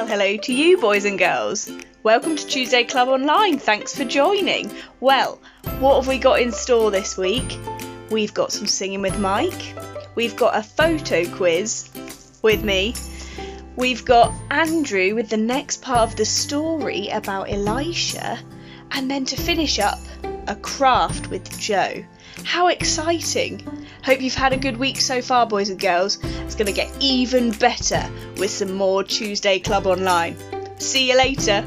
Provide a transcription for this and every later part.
Well, hello to you, boys and girls. Welcome to Tuesday Club Online. Thanks for joining. Well, what have we got in store this week? We've got some singing with Mike. We've got a photo quiz with me. We've got Andrew with the next part of the story about Elisha. And then to finish up, a craft with Joe. How exciting! Hope you've had a good week so far, boys and girls. It's going to get even better with some more Tuesday Club Online. See you later.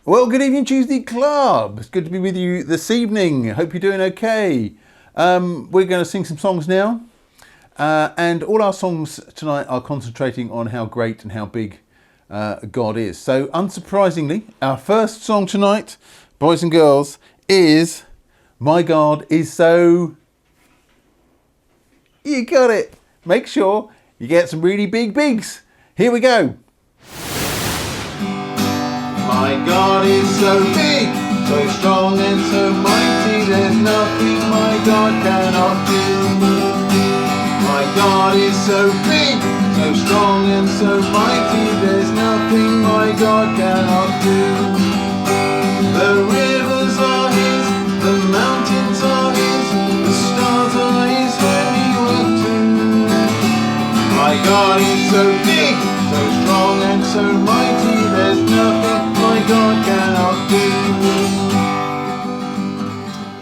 Well, good evening, Tuesday Club. It's good to be with you this evening. Hope you're doing okay. We're going to sing some songs now. And all our songs tonight are concentrating on how great and how big God is. So, unsurprisingly, our first song tonight, boys and girls, is My God Is So... You got it. Make sure you get some really big bigs. Here we go. My God is so big, so strong and so mighty, there's nothing my God cannot do. My God is so big, so strong and so mighty, there's nothing my God cannot do. The rivers are His, the mountains are His, the stars are His handiwork too. My God is so big, so strong and so mighty, there's nothing my God cannot do.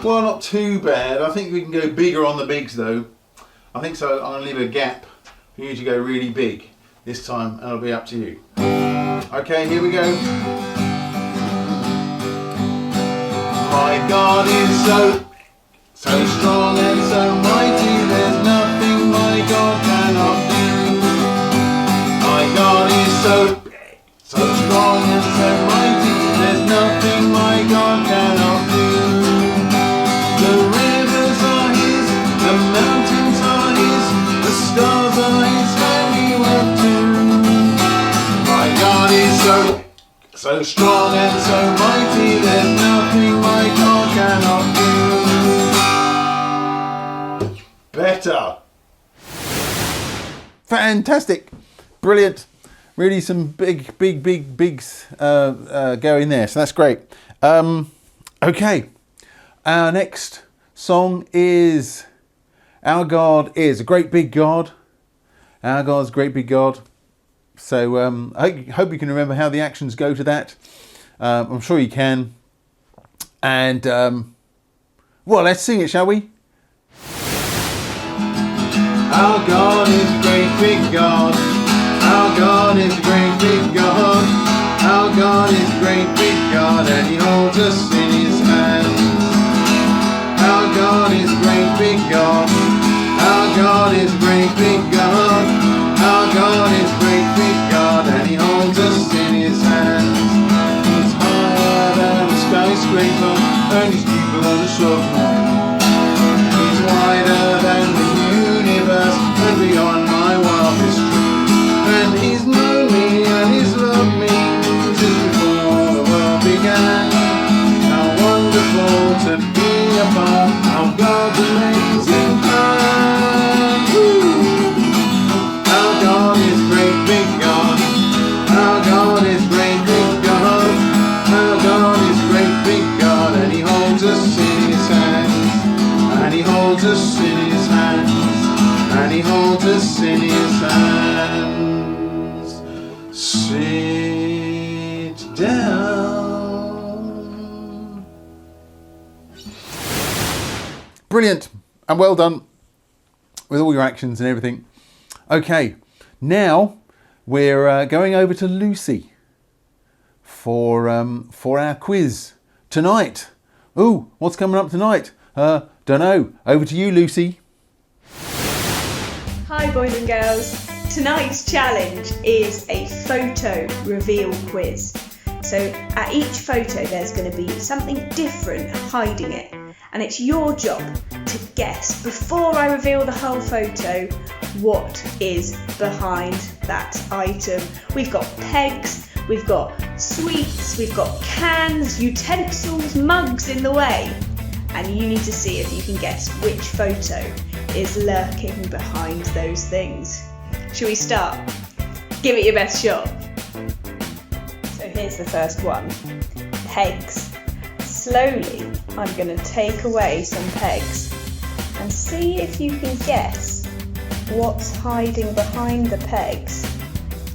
Well, not too bad. I think we can go bigger on the bigs though. I think so. I'm going to leave a gap for you to go really big this time, and it'll be up to you. Okay, here we go. My God is so strong and so mighty, there's nothing my God cannot do. My God is so strong and so mighty, there's nothing my God cannot do. The rivers are His, the mountains are His, the stars are His handiwork too. My God is so strong and so mighty, there's nothing my God cannot do. Better. Fantastic. Brilliant. Really some big bigs going there. So that's great. Okay. Our next song is Our God is a Great Big God. Our God's a Great Big God. So I hope you can remember how the actions go to that. I'm sure you can. And, well, let's sing it, shall we? Our God is a great big God. Our God is a great big God. Our God is a great big God, and He holds us in His hands. Our God is a great big God. Our God is a great big God. Our God is a great big God, and He holds us in His hands. He's higher than a skyscraper, and He's deeper than a submarine. He's wider than the universe, and beyond my wildest dreams. And He's known me, and He's loved me since before the world began. How wonderful to be a part of God's amazing plan. Our God is great big God. Our God is great big God. Our God is great big God, and He holds us in His hands. And He holds us in His hands. And He holds us in His hands. Sit down. Brilliant, and well done with all your actions and everything. Okay, now we're going over to Lucy for our quiz tonight. Ooh, what's coming up tonight? Don't know. Over to you, Lucy. Hi, boys and girls. Tonight's challenge is a photo reveal quiz. So at each photo there's going to be something different hiding it, and it's your job to guess before I reveal the whole photo what is behind that item. We've got pegs, we've got sweets, we've got cans, utensils, mugs in the way, and you need to see if you can guess which photo is lurking behind those things. Shall we start? Give it your best shot. So here's the first one. Pegs. Slowly, I'm going to take away some pegs and see if you can guess what's hiding behind the pegs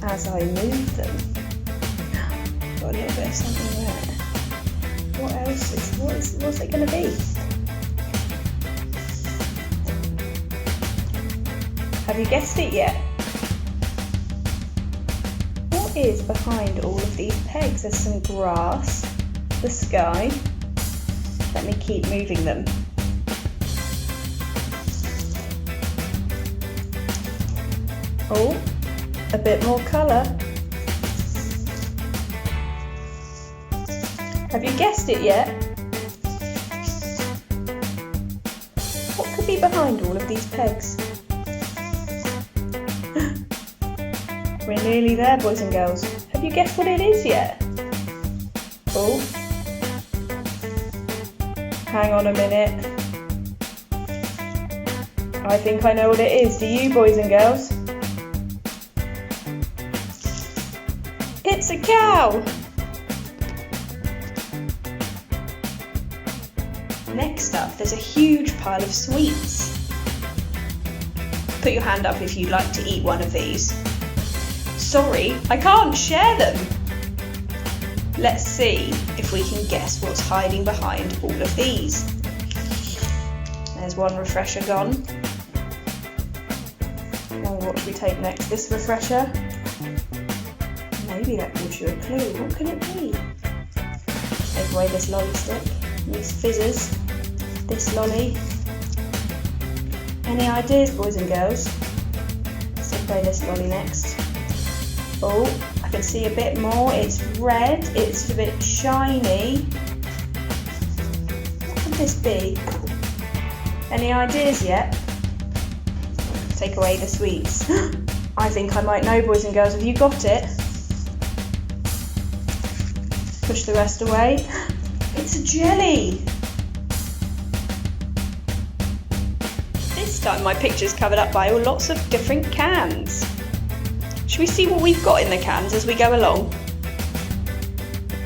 as I move them. Got a little bit of something there. What else what's it going to be? Have you guessed it yet? What is behind all of these pegs? There's some grass, the sky. Let me keep moving them. Oh, a bit more colour. Have you guessed it yet? What could be behind all of these pegs? We're nearly there, boys and girls. Have you guessed what it is yet? Oh. Hang on a minute. I think I know what it is. Do you, boys and girls? It's a cow! Next up, there's a huge pile of sweets. Put your hand up if you'd like to eat one of these. Sorry, I can't share them. Let's see if we can guess what's hiding behind all of these. There's one refresher gone. And what should we take next? This refresher? Maybe that gives you a clue. What can it be? Take away this lolly stick, these fizzers, this lolly. Any ideas, boys and girls? Let's take away this lolly next. Oh, I can see a bit more. It's red, it's a bit shiny. What could this be? Any ideas yet? Take away the sweets. I think I might know, boys and girls. Have you got it? Push the rest away. It's a jelly. This time my picture's covered up by lots of different cans. Should we see what we've got in the cans as we go along?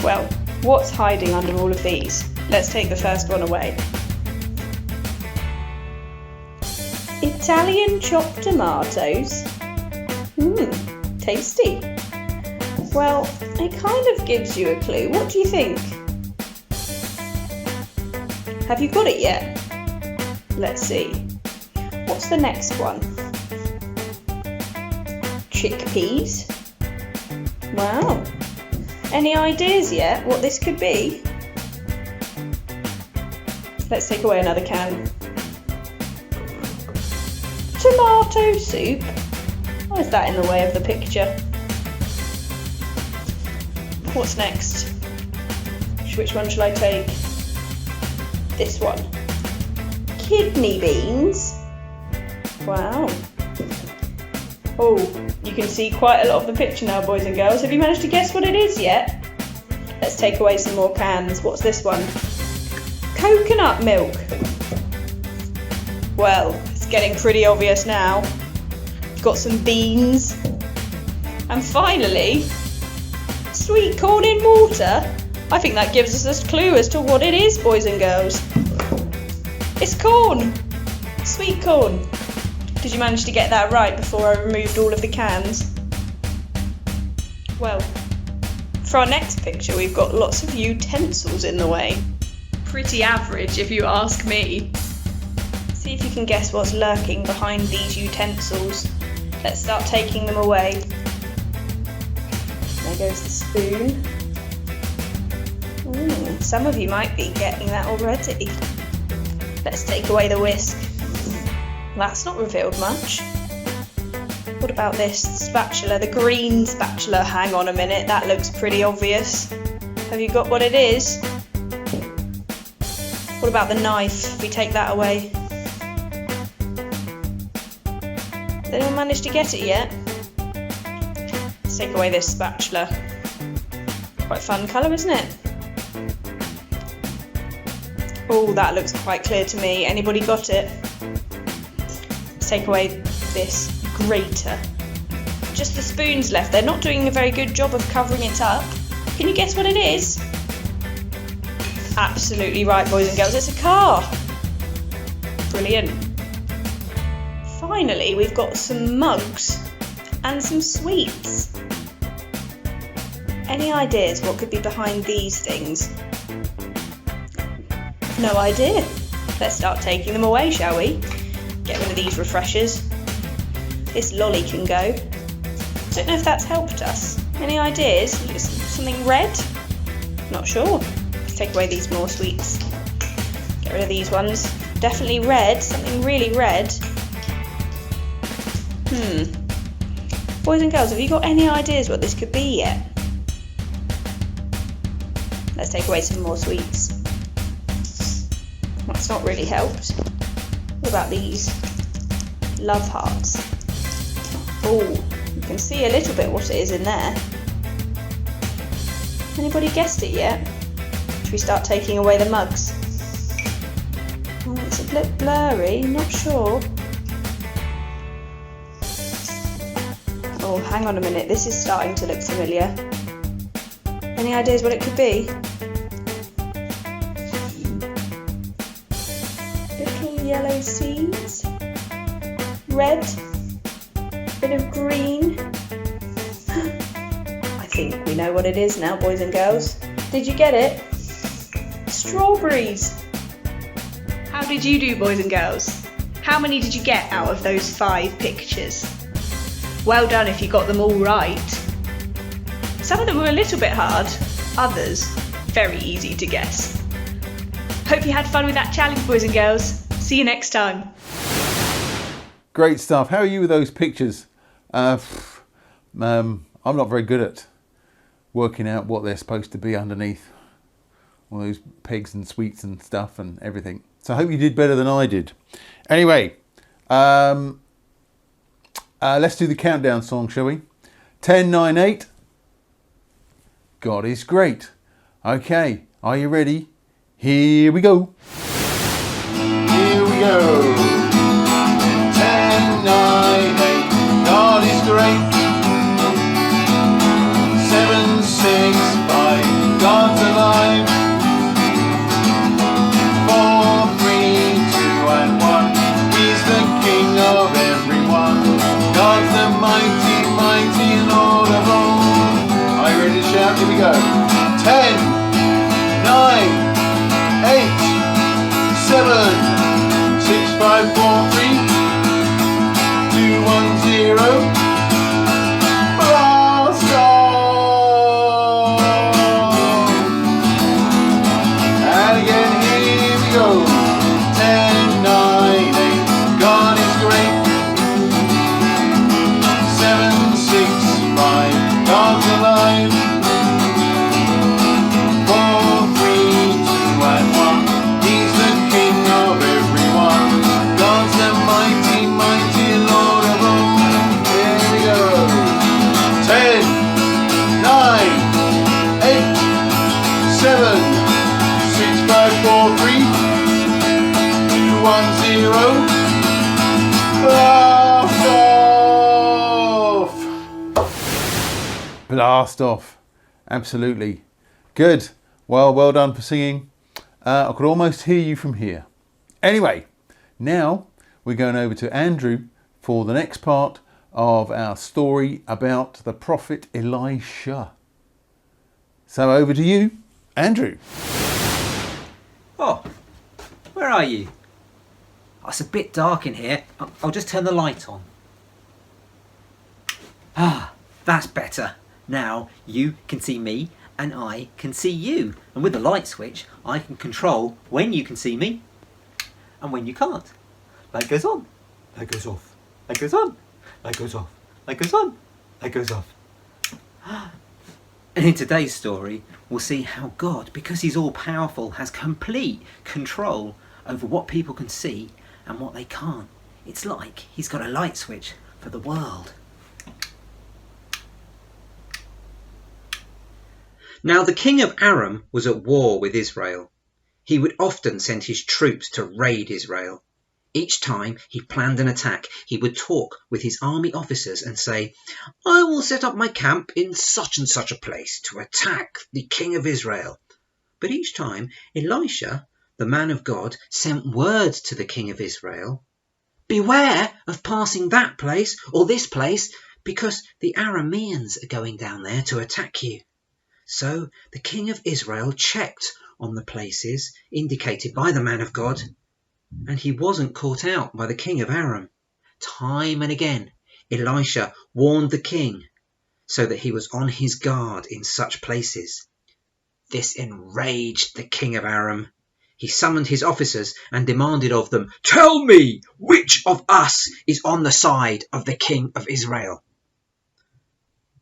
Well, what's hiding under all of these? Let's take the first one away. Italian chopped tomatoes. Tasty. Well, it kind of gives you a clue. What do you think? Have you got it yet? Let's see. What's the next one? Chickpeas. Wow. Any ideas yet what this could be? Let's take away another can. Tomato soup. Why is that in the way of the picture? What's next? Which one shall I take? This one. Kidney beans. Wow. Oh, you can see quite a lot of the picture now, boys and girls. Have you managed to guess what it is yet? Let's take away some more cans. What's this one? Coconut milk. Well, it's getting pretty obvious now. Got some beans. And finally, sweet corn in water. I think that gives us a clue as to what it is, boys and girls. It's corn. Sweet corn. Did you manage to get that right before I removed all of the cans? Well, for our next picture we've got lots of utensils in the way. Pretty average if you ask me. See if you can guess what's lurking behind these utensils. Let's start taking them away. There goes the spoon. Some of you might be getting that already. Let's take away the whisk. That's not revealed much. What about this spatula, the green spatula? Hang on a minute, that looks pretty obvious. Have you got what it is? What about the knife, if we take that away? Has anyone managed to get it yet? Let's take away this spatula. Quite fun colour, isn't it? Oh, that looks quite clear to me. Anybody got it? Let's take away this grater. just the spoons left. They're not doing a very good job of covering it up. Can you guess what it is? Absolutely right, boys and girls, it's a car. Brilliant. Finally, we've got some mugs and some sweets. Any ideas what could be behind these things? No idea. Let's start taking them away, shall we? Get rid of these refreshers. This lolly can go. Don't know if that's helped us. Any ideas? Something red? Not sure. Let's take away these more sweets. Get rid of these ones. Definitely red. Something really red. Boys and girls, have you got any ideas what this could be yet? Let's take away some more sweets. That's not really helped. What about these love hearts? Oh, you can see a little bit what it is in there. Anybody guessed it yet? Should we start taking away the mugs? Oh, it's a bit blurry, not sure. Oh, hang on a minute, this is starting to look familiar. Any ideas what it could be? Little yellow seeds, red, bit of green. I think we know what it is now, boys and girls. Did you get it? Strawberries. How did you do, boys and girls? How many did you get out of those 5 pictures? Well done if you got them all right. Some of them were a little bit hard, others very easy to guess. Hope you had fun with that challenge, boys and girls. See you next time. Great stuff. How are you with those pictures? I'm not very good at working out what they're supposed to be underneath all those pegs and sweets and stuff and everything. So I hope you did better than I did. Anyway, let's do the countdown song, shall we? 10, 9, 8. God is great. Okay, are you ready? Here we go. Here we go. 10, 9, 8. God is great. 7, 6, 5. God's alive. 4, 3, 2, and 1. He's the King of everyone. God's the mighty, mighty Lord of all. Are you ready to shout? Here we go. 10, 9, 8, 7, 6, 5, 4, 3, 2, 1, 0. Blast off! And again, here we go. 10, 9, 8. God is great. 7, 6, 5. God's alive. 4, 3, 2, and 1. He's the King of everyone. God's the mighty, mighty Lord of all. Here we go. 10, 9, 8, 7, 6, 5, 4, 3, 2, 1, 0. Blast off! Blast off. Absolutely. Good. Well done for singing. I could almost hear you from here. Anyway, now we're going over to Andrew for the next part of our story about the prophet Elisha. So over to you, Andrew. Oh, where are you? Oh, it's a bit dark in here. I'll just turn the light on. Ah, that's better. Now you can see me and I can see you. And with the light switch, I can control when you can see me and when you can't. Light goes on, light goes off, light goes on, light goes off, light goes on, light goes off. And in today's story, we'll see how God, because he's all powerful, has complete control over what people can see and what they can't. It's like he's got a light switch for the world. Now the king of Aram was at war with Israel. He would often send his troops to raid Israel. Each time he planned an attack, he would talk with his army officers and say, "I will set up my camp in such and such a place to attack the king of Israel." But each time Elisha, the man of God, sent word to the king of Israel, "Beware of passing that place or this place, because the Arameans are going down there to attack you." So the king of Israel checked on the places indicated by the man of God, and he wasn't caught out by the king of Aram. Time and again, Elisha warned the king so that he was on his guard in such places. This enraged the king of Aram. He summoned his officers and demanded of them, "Tell me, which of us is on the side of the king of Israel?"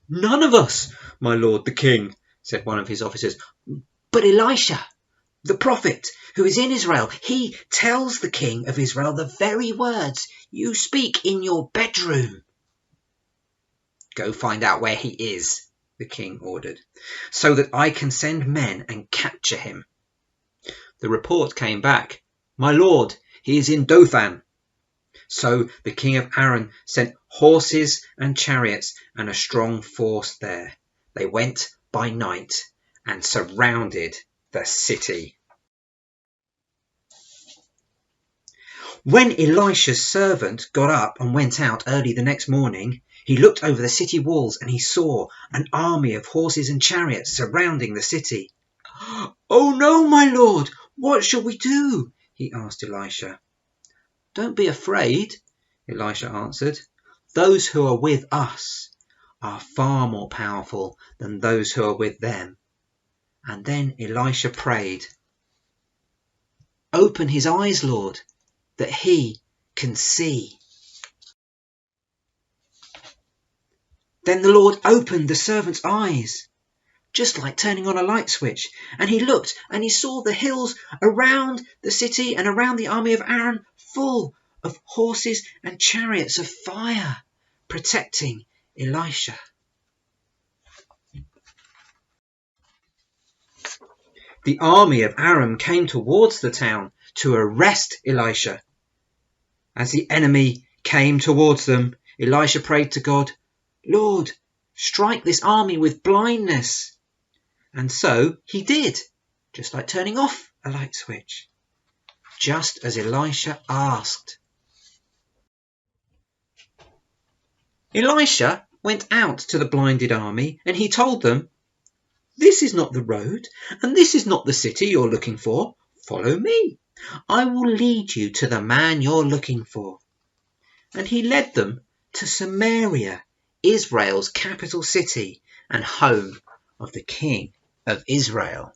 "None of us, my lord the king," said one of his officers. "But Elisha, the prophet who is in Israel, he tells the king of Israel the very words you speak in your bedroom." "Go find out where he is," the king ordered, "so that I can send men and capture him." The report came back, "My lord, he is in Dothan." So the king of Aram sent horses and chariots and a strong force there. They went by night and surrounded the city. When Elisha's servant got up and went out early the next morning, he looked over the city walls and he saw an army of horses and chariots surrounding the city. "Oh no, my lord, what shall we do?" he asked Elisha. "Don't be afraid," Elisha answered. "Those who are with us are far more powerful than those who are with them." And then Elisha prayed, "Open his eyes, Lord, that he can see." Then the Lord opened the servant's eyes, just like turning on a light switch, and he looked and he saw the hills around the city and around the army of Aram full of horses and chariots of fire protecting Elisha. The army of Aram came towards the town to arrest Elisha. As the enemy came towards them, Elisha prayed to God, "Lord, strike this army with blindness." And so he did, just like turning off a light switch, just as Elisha asked. Elisha went out to the blinded army and he told them, "This is not the road, and this is not the city you're looking for. Follow me. I will lead you to the man you're looking for." And he led them to Samaria, Israel's capital city and home of the king of Israel.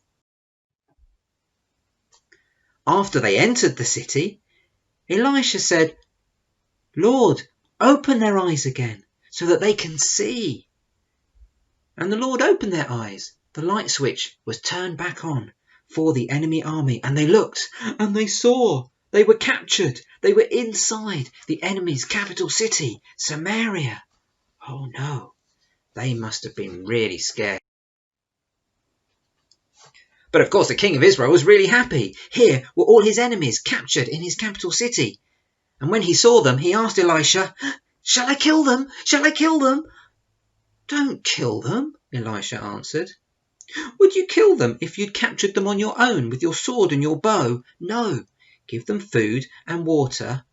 After they entered the city, Elisha said, "Lord, open their eyes again so that they can see." And the Lord opened their eyes. The light switch was turned back on for the enemy army, and they looked and they saw they were captured. They were inside the enemy's capital city, Samaria. Oh no, they must have been really scared. But of course the king of Israel was really happy. Here were all his enemies captured in his capital city. And when he saw them, he asked Elisha, "Shall I kill them? Shall I kill them?" "Don't kill them," Elisha answered. "Would you kill them if you'd captured them on your own with your sword and your bow? No, give them food and water.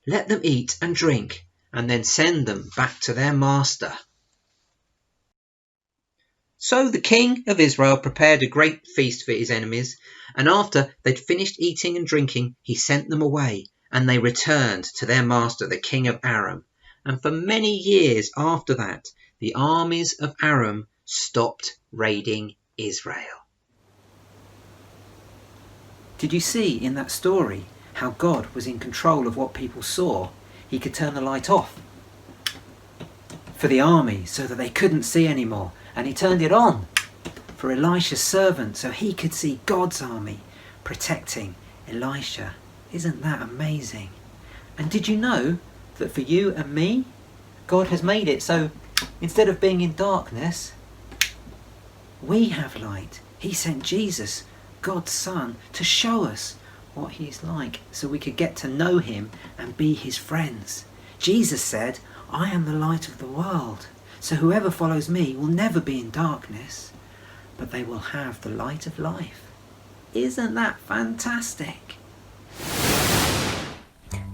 Let them eat and drink, and then send them back to their master." So the king of Israel prepared a great feast for his enemies, and after they'd finished eating and drinking, he sent them away, and they returned to their master, the king of Aram. And for many years after that, the armies of Aram stopped raiding Israel. Did you see in that story how God was in control of what people saw? He could turn the light off for the army so that they couldn't see anymore, and he turned it on for Elisha's servant so he could see God's army protecting Elisha. Isn't that amazing? And did you know that for you and me, God has made it so instead of being in darkness, we have light. He sent Jesus, God's Son, to show us what he's like so we could get to know him and be his friends. Jesus said, "I am the light of the world, so whoever follows me will never be in darkness, but they will have the light of life." Isn't that fantastic?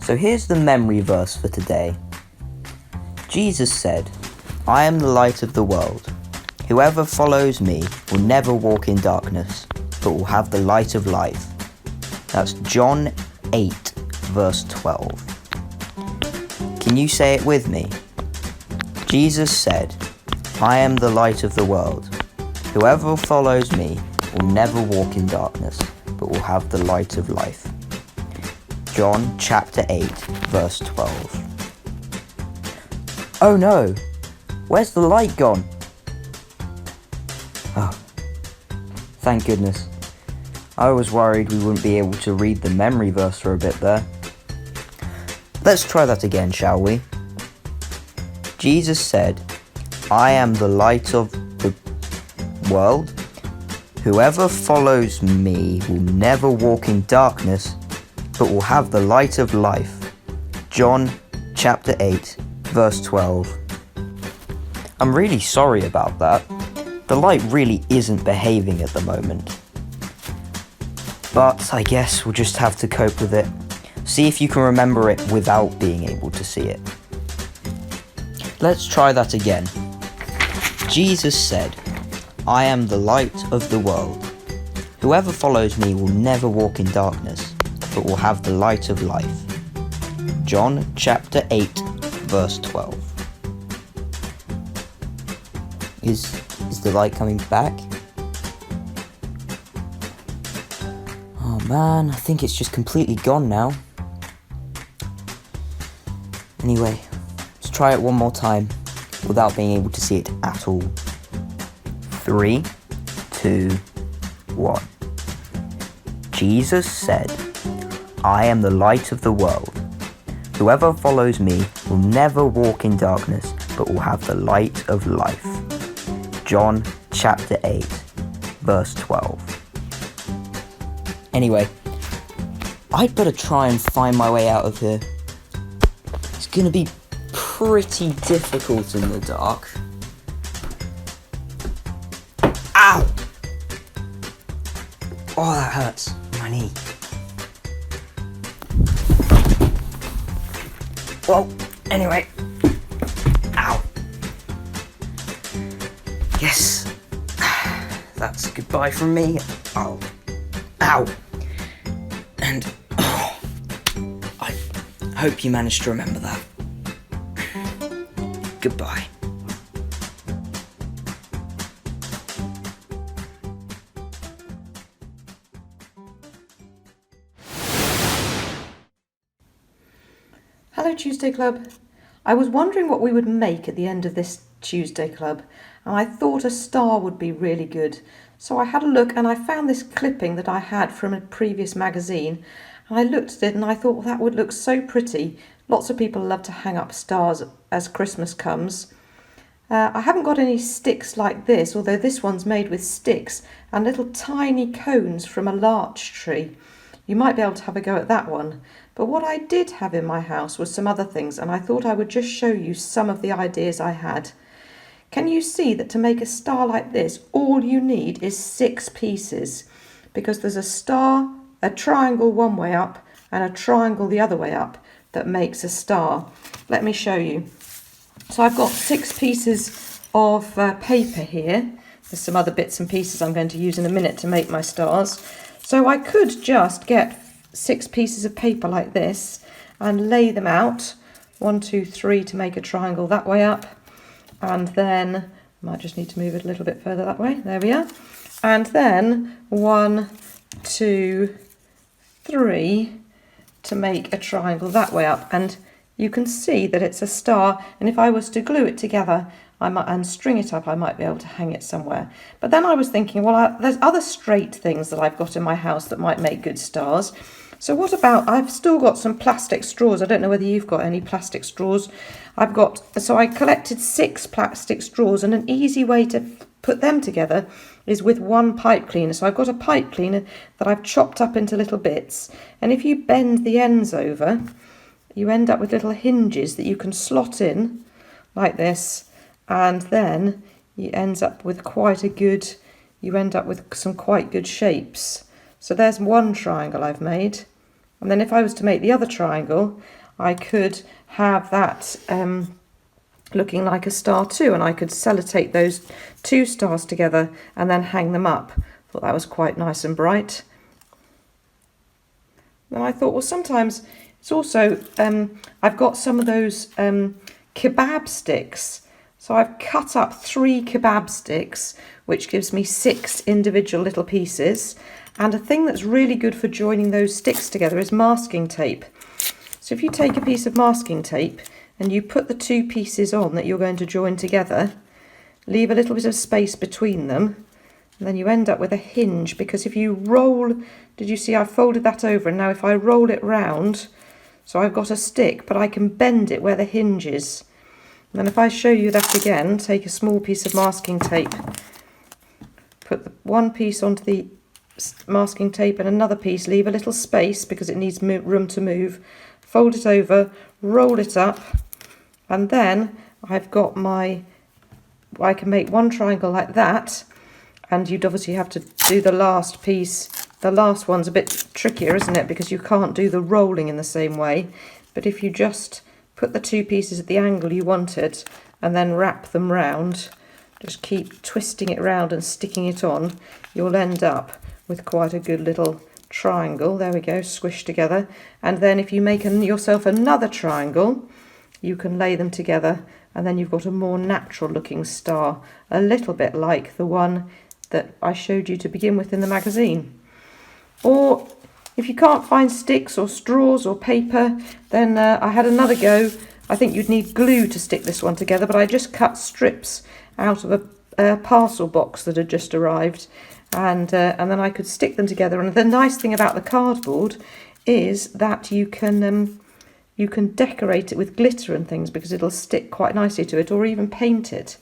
So here's the memory verse for today. Jesus said, "I am the light of the world. Whoever follows me will never walk in darkness, but will have the light of life." That's John 8, verse 12. Can you say it with me? Jesus said, "I am the light of the world. Whoever follows me will never walk in darkness, but will have the light of life." John chapter 8, verse 12. Oh no! Where's the light gone? Oh, thank goodness. I was worried we wouldn't be able to read the memory verse for a bit there. Let's try that again, shall we? Jesus said, "I am the light of the world. Whoever follows me will never walk in darkness, but will have the light of life." John chapter 8, verse 12. I'm really sorry about that. The light really isn't behaving at the moment. But I guess we'll just have to cope with it. See if you can remember it without being able to see it. Let's try that again. Jesus said, "I am the light of the world. Whoever follows me will never walk in darkness, but will have the light of life." John chapter 8, verse 12. Is the light coming back? Oh man, I think it's just completely gone now. Anyway, let's try it one more time without being able to see it at all. 3, 2, 1. Jesus said, "I am the light of the world. Whoever follows me will never walk in darkness, but will have the light of life." John chapter 8, verse 12. Anyway, I'd better try and find my way out of here. It's gonna be pretty difficult in the dark. Ow! Oh, that hurts. My knee. Well, anyway. Ow. Yes. That's goodbye from me. Oh. Ow. And I hope you managed to remember that. Goodbye. Hello Tuesday Club. I was wondering what we would make at the end of this Tuesday Club, and I thought a star would be really good. So I had a look and I found this clipping that I had from a previous magazine, and I looked at it and I thought, well, that would look so pretty. Lots of people love to hang up stars as Christmas comes. I haven't got any sticks like this, although this one's made with sticks and little tiny cones from a larch tree. You might be able to have a go at that one. But what I did have in my house was some other things, and I thought I would just show you some of the ideas I had. Can you see that to make a star like this, all you need is 6 pieces? Because there's a star, a triangle one way up, and a triangle the other way up that makes a star. Let me show you. So I've got 6 pieces of paper here. There's some other bits and pieces I'm going to use in a minute to make my stars. So I could just get 6 pieces of paper like this and lay them out. 1, 2, 3 to make a triangle that way up. And then, I might just need to move it a little bit further that way. There we are. And then 1, 2, 3 to make a triangle that way up. And you can see that it's a star. And if I was to glue it together and string it up, I might be able to hang it somewhere. But then I was thinking, well, there's other straight things that I've got in my house that might make good stars. So what about, I've still got some plastic straws. I don't know whether you've got any plastic straws. So I collected 6 plastic straws, and an easy way to put them together is with one pipe cleaner. So I've got a pipe cleaner that I've chopped up into little bits, and if you bend the ends over, you end up with little hinges that you can slot in like this, and then you end up with some quite good shapes. So there's one triangle I've made, and then if I was to make the other triangle, I could have that looking like a star too, and I could sellotape those two stars together and then hang them up. Thought that was quite nice and bright. Then I thought, well, sometimes it's also I've got some of those kebab sticks, so I've cut up 3 kebab sticks, which gives me 6 individual little pieces. And a thing that's really good for joining those sticks together is masking tape. So if you take a piece of masking tape and you put the 2 pieces on that you're going to join together, leave a little bit of space between them, and then you end up with a hinge, because if you roll, did you see I folded that over, and now if I roll it round, so I've got a stick, but I can bend it where the hinge is. And then if I show you that again, take a small piece of masking tape, put the one piece onto the masking tape and another piece, leave a little space because it needs room to move, fold it over, roll it up, and then I've got I can make one triangle like that, and you'd obviously have to do the last piece. The last one's a bit trickier, isn't it, because you can't do the rolling in the same way, but if you just put the 2 pieces at the angle you wanted and then wrap them round, just keep twisting it round and sticking it on, you'll end up with quite a good little triangle. There we go, squished together. And then if you make yourself another triangle, you can lay them together, and then you've got a more natural looking star, a little bit like the one that I showed you to begin with in the magazine. Or if you can't find sticks or straws or paper, then I had another go. I think you'd need glue to stick this one together, but I just cut strips out of a parcel box that had just arrived, and then I could stick them together. And the nice thing about the cardboard is that you can decorate it with glitter and things, because it'll stick quite nicely to it, or even paint it.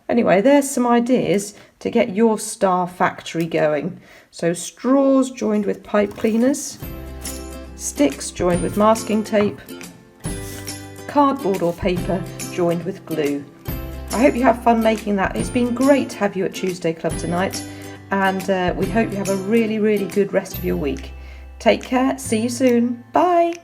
Anyway, there's some ideas to get your star factory going. So straws joined with pipe cleaners, sticks joined with masking tape, cardboard or paper joined with glue. I hope you have fun making that. It's been great to have you at Tuesday Club tonight, and we hope you have a really, really good rest of your week. Take care, see you soon, bye!